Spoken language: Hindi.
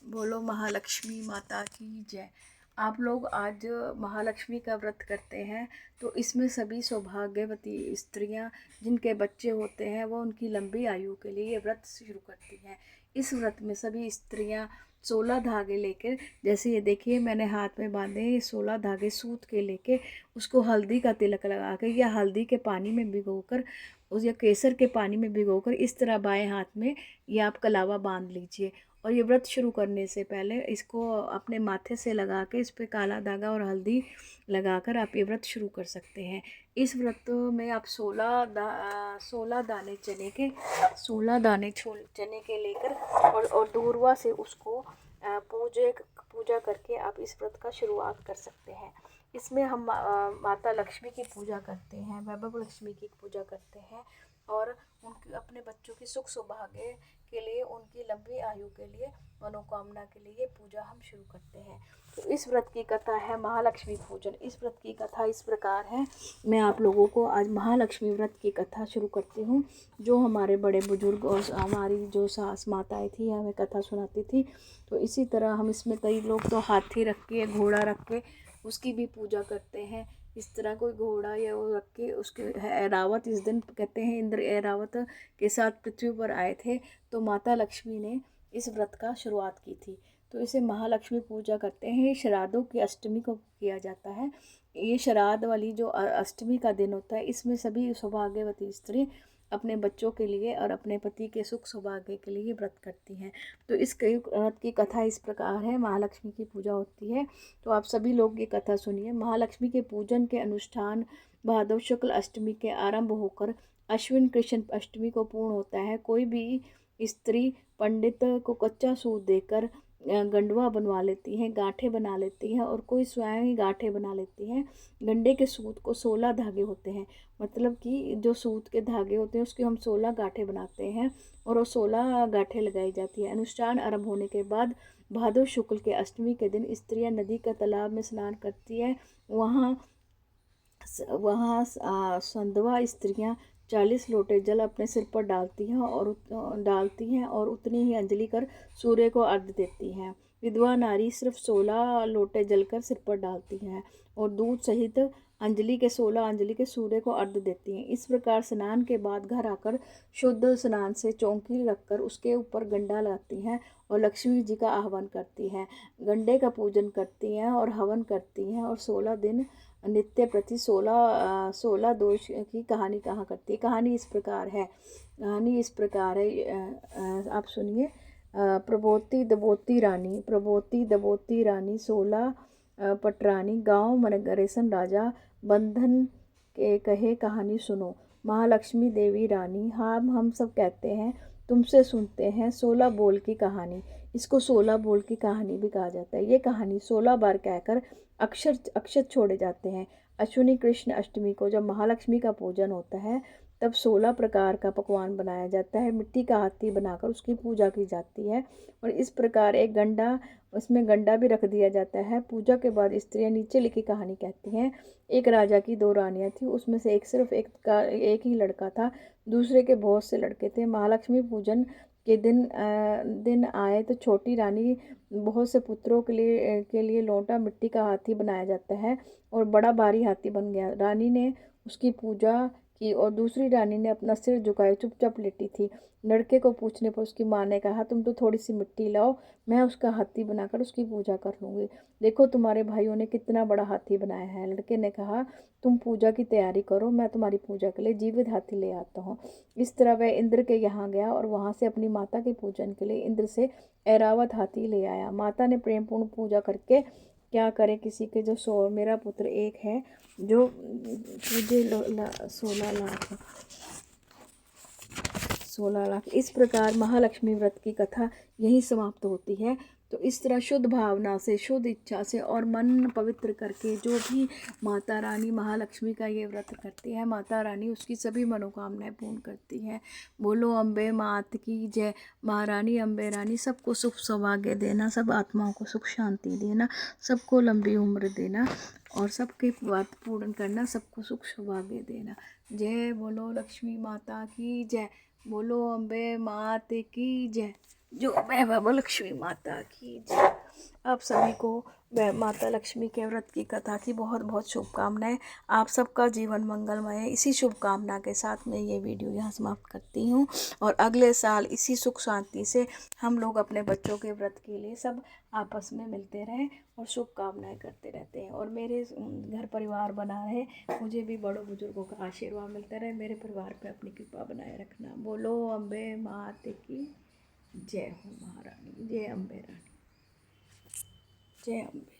बोलो महालक्ष्मी माता की जय। आप लोग आज महालक्ष्मी का व्रत करते हैं तो इसमें सभी सौभाग्यवती स्त्रियां जिनके बच्चे होते हैं वो उनकी लंबी आयु के लिए ये व्रत शुरू करती हैं। इस व्रत में सभी स्त्रियां 16 धागे लेकर, जैसे ये देखिए मैंने हाथ में बांधे हैं, 16 धागे सूत के लेके उसको हल्दी का तिलक लगा कर या हल्दी के पानी में भिगोकर या केसर के पानी में भिगोकर इस तरह बाएं हाथ में ये आप कलावा बांध लीजिए। और ये व्रत शुरू करने से पहले इसको अपने माथे से लगा के इस पे काला धागा और हल्दी लगाकर आप ये व्रत शुरू कर सकते हैं। इस व्रत में आप 16 दाने चने के 16 दाने चने के लेकर और दूरवा से उसको पूजा करके आप इस व्रत का शुरुआत कर सकते हैं। इसमें हम माता लक्ष्मी की पूजा करते हैं, वैभव लक्ष्मी की पूजा करते हैं और उनके अपने बच्चों की सुख सौभाग्य के लिए, उनकी लंबी आयु के लिए, मनोकामना के लिए ये पूजा हम शुरू करते हैं। तो इस व्रत की कथा है महालक्ष्मी पूजन। इस व्रत की कथा इस प्रकार है। मैं आप लोगों को आज महालक्ष्मी व्रत की कथा शुरू करती हूँ। जो हमारे बड़े बुजुर्ग और हमारी जो सास माताएं थी हमें कथा सुनाती थी, तो इसी तरह हम इसमें कई लोग तो हाथी रख के, घोड़ा रख के उसकी भी पूजा करते हैं। इस तरह कोई घोड़ा या वो रख के उसके ऐरावत, इस दिन कहते हैं इंद्र ऐरावत के साथ पृथ्वी पर आए थे, तो माता लक्ष्मी ने इस व्रत का शुरुआत की थी। तो इसे महालक्ष्मी पूजा करते हैं। ये श्राद्धों की अष्टमी को किया जाता है। ये श्राद्ध वाली जो अष्टमी का दिन होता है, इसमें सभी सौभाग्यवती स्त्री अपने बच्चों के लिए और अपने पति के सुख सौभाग्य के लिए व्रत करती हैं। तो इस व्रत की कथा इस प्रकार है। महालक्ष्मी की पूजा होती है, तो आप सभी लोग ये कथा सुनिए। महालक्ष्मी के पूजन के अनुष्ठान भादव शुक्ल अष्टमी के आरंभ होकर अश्विन कृष्ण अष्टमी को पूर्ण होता है। कोई भी स्त्री पंडित को कच्चा सूत देकर गंडवा बनवा लेती हैं, गांठें बना लेती हैं, और कोई स्वयं ही गांठें बना लेती हैं। गंडे के सूत को 16 धागे होते हैं, मतलब कि जो सूत के धागे होते हैं उसके हम 16 गांठें बनाते हैं और वो 16 गांठें लगाई जाती है। अनुष्ठान आरंभ होने के बाद भादव शुक्ल के अष्टमी के दिन स्त्रियां नदी का तालाब में स्नान करती है। वहाँ वहाँ संधवा स्त्रियां 40 लोटे जल अपने सिर पर डालती हैं और उतनी ही अंजलि कर सूर्य को अर्घ्य देती हैं। विधवा नारी सिर्फ 16 लोटे जल कर सिर पर डालती हैं और दूध सहित अंजलि के 16 अंजलि के सूर्य को अर्घ्य देती हैं। इस प्रकार स्नान के बाद घर आकर शुद्ध स्नान से चौकी रखकर उसके ऊपर गंडा लाती हैं और लक्ष्मी जी का आह्वान करती हैं, गंडे का पूजन करती हैं और हवन करती हैं और 16 दिन नित्य प्रति 16 दोष की कहानी कहा करती है। कहानी इस प्रकार है। आप सुनिए। प्रबोती दबोती रानी 16 पटरानी गांव मनगरेसन राजा बंधन के कहे कहानी सुनो। महालक्ष्मी देवी रानी, हाँ हम सब कहते हैं तुमसे सुनते हैं 16 बोल की कहानी। इसको 16 बोल की कहानी भी कहा जाता है। ये कहानी 16 बार कहकर अक्षत छोड़े जाते हैं। अश्विनी कृष्ण अष्टमी को जब महालक्ष्मी का पूजन होता है तब 16 प्रकार का पकवान बनाया जाता है। मिट्टी का हाथी बनाकर उसकी पूजा की जाती है और इस प्रकार एक गंडा, उसमें गंडा भी रख दिया जाता है। पूजा के बाद स्त्रियां नीचे लिखी कहानी कहती हैं। एक राजा की 2 रानियां थी, उसमें से एक ही लड़का था, दूसरे के बहुत से लड़के थे। महालक्ष्मी पूजन के दिन आए तो छोटी रानी बहुत से पुत्रों के लिए लौटा मिट्टी का हाथी बनाया जाता है और बड़ा भारी हाथी बन गया। रानी ने उसकी पूजा की और दूसरी रानी ने अपना सिर झुकाए चुपचाप लेटी थी। लड़के को पूछने पर उसकी माँ ने कहा, तुम तो थोड़ी सी मिट्टी लाओ, मैं उसका हाथी बनाकर उसकी पूजा कर लूँगी। देखो तुम्हारे भाइयों ने कितना बड़ा हाथी बनाया है। लड़के ने कहा, तुम पूजा की तैयारी करो, मैं तुम्हारी पूजा के लिए जीवित हाथी ले आता हूँ। इस तरह वह इंद्र के यहाँ गया और वहाँ से अपनी माता के पूजन के लिए इंद्र से ऐरावत हाथी ले आया। माता ने प्रेमपूर्ण पूजा करके, क्या करे किसी के जो 100, मेरा पुत्र एक है जो मुझे 16 लाख। इस प्रकार महालक्ष्मी व्रत की कथा यही समाप्त होती है। तो इस तरह शुद्ध भावना से, शुद्ध इच्छा से और मन पवित्र करके जो भी माता रानी महालक्ष्मी का ये व्रत करती है, माता रानी उसकी सभी मनोकामनाएं पूर्ण करती हैं। बोलो अम्बे मात की जय। महारानी अम्बे रानी सबको सुख सौभाग्य देना, सब आत्माओं को सुख शांति देना, सबको लंबी उम्र देना और सबकी बात पूर्ण करना, सबको सुख सौभाग्य देना। जय बोलो लक्ष्मी माता की जय। बोलो अम्बे मात की जय। जो वैभव लक्ष्मी माता की जय। आप सभी को वह माता लक्ष्मी के व्रत की कथा की बहुत बहुत शुभकामनाएं। आप सबका जीवन मंगलमय है। इसी शुभकामना के साथ मैं ये वीडियो यहाँ समाप्त करती हूँ और अगले साल इसी सुख शांति से हम लोग अपने बच्चों के व्रत के लिए सब आपस में मिलते रहें और शुभकामनाएं करते रहते हैं और मेरे घर परिवार बना रहे, मुझे भी बड़ों बुजुर्गों का आशीर्वाद मिलता रहे। मेरे परिवार पे अपनी कृपा बनाए रखना। बोलो अम्बे मात की जय हो महारानी। जय अम्बे रानी। जय अम्बे।